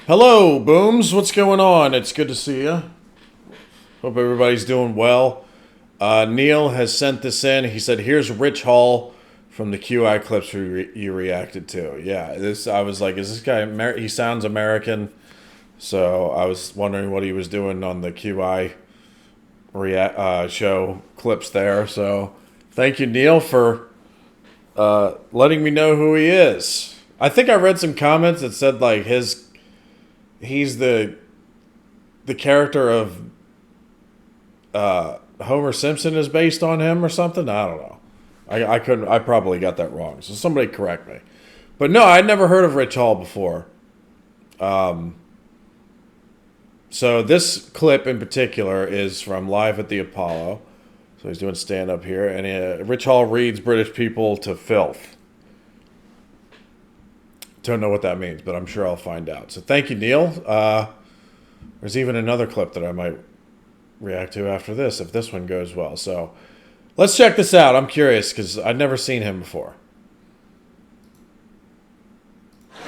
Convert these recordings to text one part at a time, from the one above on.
Hello, Booms. What's going on? It's good to see you. Hope everybody's doing well. Neil has sent this in. He said, "Here's Rich Hall from the QI clips you reacted to." Yeah, I was like, "Is this guy?" He sounds American, so I was wondering what he was doing on the QI show clips there. So, thank you, Neil, for letting me know who he is. I think I read some comments that said like he's the character of Homer Simpson is based on him or something. I don't know. I probably got that wrong. So somebody correct me. But no, I'd never heard of Rich Hall before. So this clip in particular is from Live at the Apollo. So he's doing stand up here, and Rich Hall reads British people to filth. Don't know what that means, but I'm sure I'll find out. So thank you, Neil. There's even another clip that I might react to after this, if this one goes well. So let's check this out. I'm curious, because I'd never seen him before.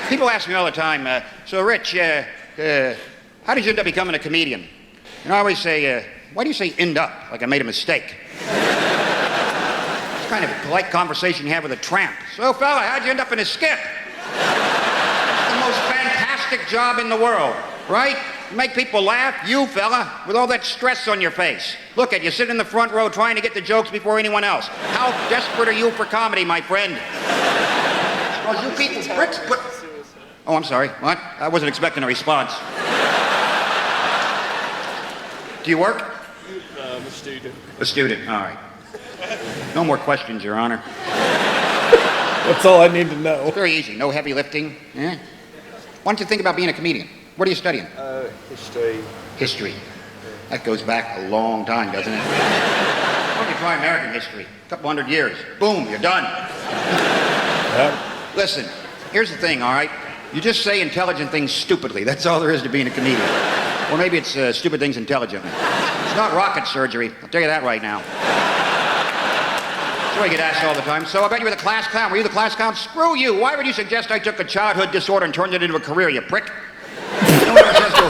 People ask me all the time, so Rich, how did you end up becoming a comedian? And I always say, why do you say end up, like I made a mistake? It's kind of a polite conversation you have with a tramp. So fella, how'd you end up in a skip? The most fantastic job in the world, right? You make people laugh, you fella, with all that stress on your face. Look at you, sit in the front row trying to get the jokes before anyone else. How desperate are you for comedy, my friend? Well, you people, Brits, but... Oh, I'm sorry, what? I wasn't expecting a response. Do you work? I'm a student. A student, all right. No more questions, Your Honor. That's all I need to know. It's very easy, no heavy lifting. Yeah? Why don't you think about being a comedian? What are you studying? History. History. That goes back a long time, doesn't it? Why don't you try American history? A couple hundred years. Boom, you're done. Yep. Listen, here's the thing, all right? You just say intelligent things stupidly. That's all there is to being a comedian. Or maybe it's stupid things intelligently. It's not rocket surgery. I'll tell you that right now. I get asked all the time. So I bet you were the class clown. Were you the class clown? Screw you. Why would you suggest I took a childhood disorder and turned it into a career, you prick? No one ever says to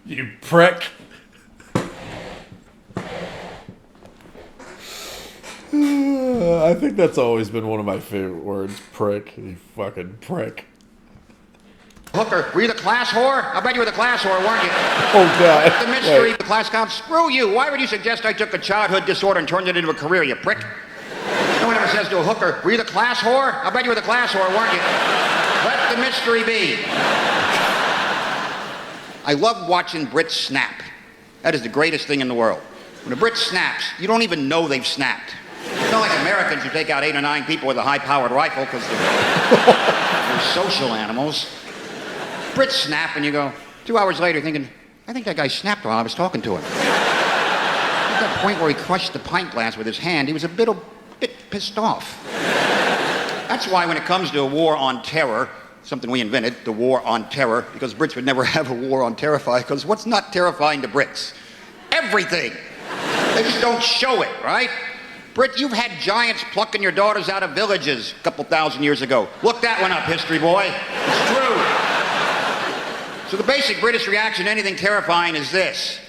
You prick. I think that's always been one of my favorite words. Prick. You fucking prick. hooker. Were you the class whore? I bet you were the class whore, weren't you? Oh, God. The mystery, the class clown. Screw you. Why would you suggest I took a childhood disorder and turned it into a career, you prick? No one ever says to a hooker, were you the class whore? I bet you were the class whore, weren't you? Let the mystery be. I love watching Brits snap. That is the greatest thing in the world. When a Brit snaps, you don't even know they've snapped. It's not like Americans who take out 8 or 9 people with a high-powered rifle because they're social animals. Brits snap and you go, 2 hours later thinking, I think that guy snapped while I was talking to him. At that point where he crushed the pint glass with his hand, he was a bit pissed off. That's why when it comes to a war on terror, something we invented, the war on terror, because Brits would never have a war on terrify, because what's not terrifying to Brits? Everything. They just don't show it, right? Brit, you've had giants plucking your daughters out of villages a couple thousand years ago. Look that one up, history boy. It's true. So the basic British reaction to anything terrifying is this.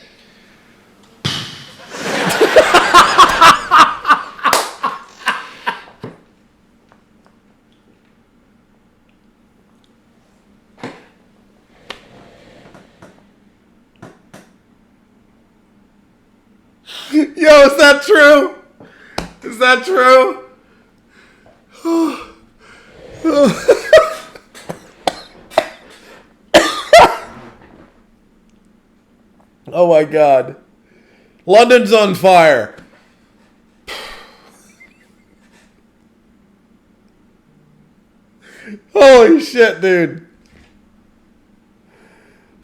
Yo, is that true? Is that true? Oh my God. London's on fire. Holy shit, dude.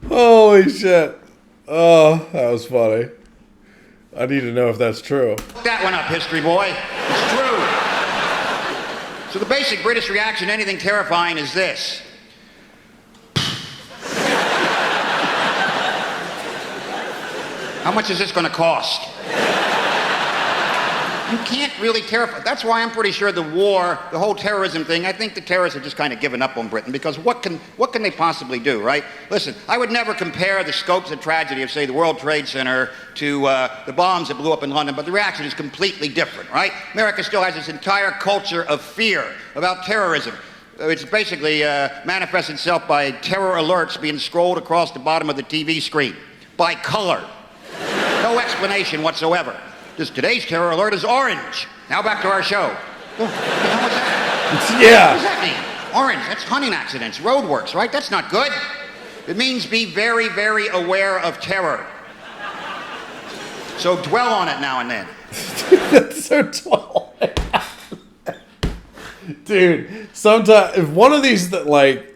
Holy shit. Oh, that was funny. I need to know if that's true. Look that one up, history boy. It's true. So the basic British reaction to anything terrifying is this. How much is this going to cost? You can't really terrify. That's why I'm pretty sure the war, the whole terrorism thing, I think the terrorists have just kind of given up on Britain, because what can they possibly do, right? Listen, I would never compare the scopes of tragedy of, say, the World Trade Center to the bombs that blew up in London, but the reaction is completely different, right? America still has this entire culture of fear about terrorism. It's basically manifests itself by terror alerts being scrolled across the bottom of the TV screen by color. No explanation whatsoever. Just today's terror alert is orange. Now back to our show. Oh, what the hell was that? Yeah. What does that mean? Orange, that's hunting accidents, roadworks, right? That's not good. It means be very, very aware of terror. So dwell on it now and then. That's so dwell on it. Dude, sometimes if one of these that like,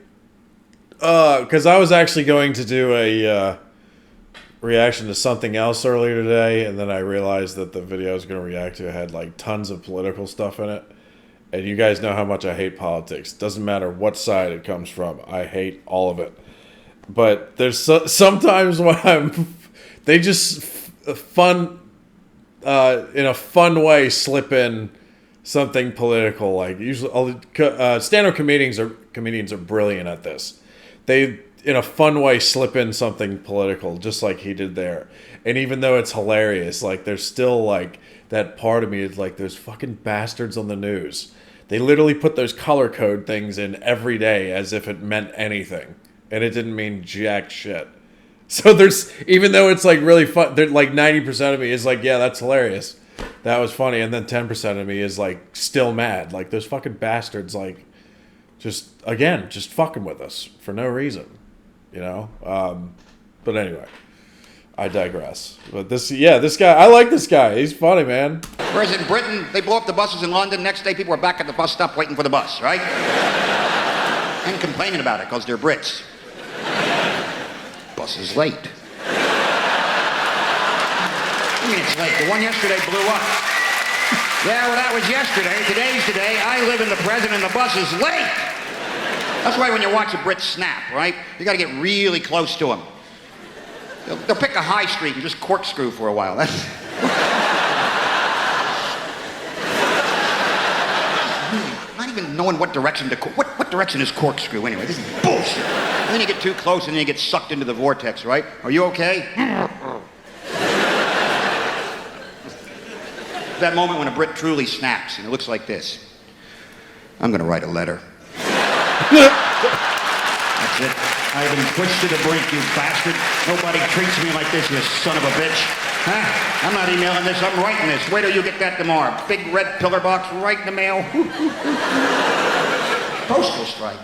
because I was actually going to do a reaction to something else earlier today, and then I realized that the video I was going to react to had like tons of political stuff in it, and you guys know how much I hate politics. Doesn't matter what side it comes from, I hate all of it. But there's sometimes when they just fun in a fun way slip in something political. Like usually, stand-up comedians are brilliant at this. They, in a fun way, slip in something political, just like he did there. And even though it's hilarious, like there's still like that part of me is like those fucking bastards on the news. They literally put those color code things in every day as if it meant anything, and it didn't mean jack shit. So there's, even though it's like really fun, like 90% of me is like, yeah, that's hilarious. That was funny. And then 10% of me is like still mad. Like those fucking bastards, like just fucking with us for no reason, you know? But anyway, I digress. But this guy, I like this guy. He's funny, man. Whereas in Britain, they blow up the buses in London. Next day, people are back at the bus stop waiting for the bus, right? And complaining about it because they're Brits. Bus is late. I mean, it's late. The one yesterday blew up. Yeah, well, that was yesterday. Today's today. I live in the present and the bus is late. That's why when you watch a Brit snap, right, you got to get really close to them. They'll pick a high street and just corkscrew for a while. That's... Not even knowing what direction to... What direction is corkscrew anyway? This is bullshit. And then you get too close and then you get sucked into the vortex, right? Are you okay? That moment when a Brit truly snaps and it looks like this. I'm going to write a letter. That's it. I've been pushed to the brink, you bastard. Nobody treats me like this, you son of a bitch. Huh? I'm not emailing this, I'm writing this. Wait till you get that tomorrow. Big red pillar box right in the mail. Postal strike.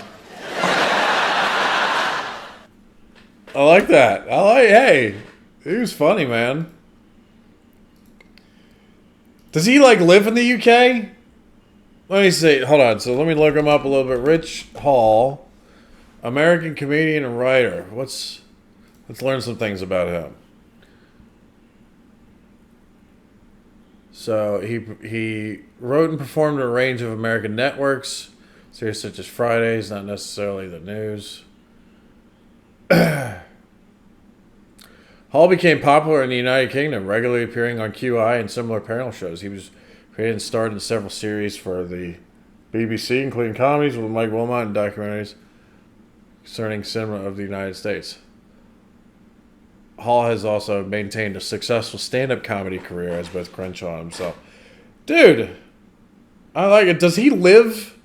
I like that. Hey, he was funny, man. Does he like live in the UK? Let me see. Hold on. So let me look him up a little bit. Rich Hall, American comedian and writer. Let's learn some things about him. So he wrote and performed a range of American networks, series such as Fridays, not necessarily the news. Hall became popular in the United Kingdom, regularly appearing on QI and similar panel shows. He was created and starred in several series for the BBC, including comedies with Mike Wilmot and documentaries concerning cinema of the United States. Hall has also maintained a successful stand-up comedy career as both Crenshaw himself. Dude, I like it. Does he live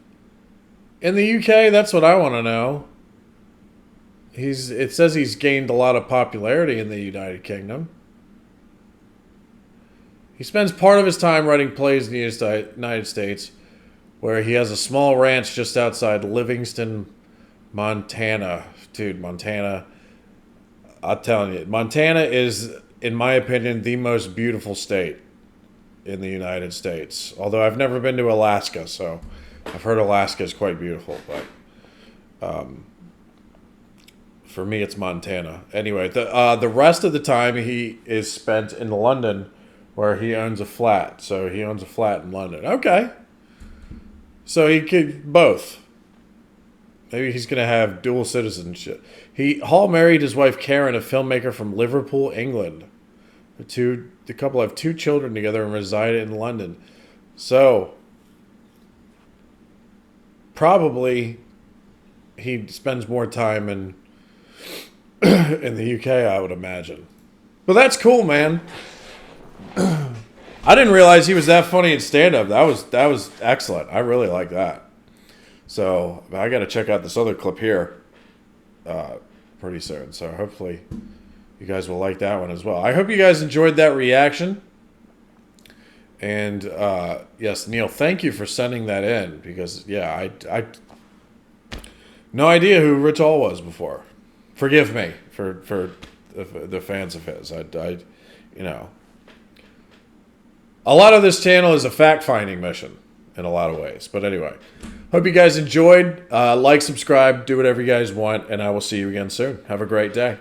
in the UK? That's what I want to know. It says he's gained a lot of popularity in the United Kingdom. He spends part of his time writing plays in the United States, where he has a small ranch just outside Livingston, Montana. Dude, Montana. I'm telling you, Montana is, in my opinion, the most beautiful state in the United States. Although I've never been to Alaska, so I've heard Alaska is quite beautiful, but for me, it's Montana. Anyway, the rest of the time he is spent in London, where he owns a flat. So he owns a flat in London. Okay. So he could both. Maybe he's going to have dual citizenship. Hall married his wife Karen, a filmmaker from Liverpool, England. The couple have 2 children together and reside in London. So, probably he spends more time in in the UK, I would imagine. But that's cool, man. I didn't realize he was that funny in stand-up. That was excellent. I really like that. So I got to check out this other clip here pretty soon. So hopefully you guys will like that one as well. I hope you guys enjoyed that reaction. And yes, Neil, thank you for sending that in because yeah, I no idea who Rich Hall was before. Forgive me for the fans of his. I you know, a lot of this channel is a fact-finding mission in a lot of ways. But anyway, hope you guys enjoyed. Like, subscribe, do whatever you guys want, and I will see you again soon. Have a great day.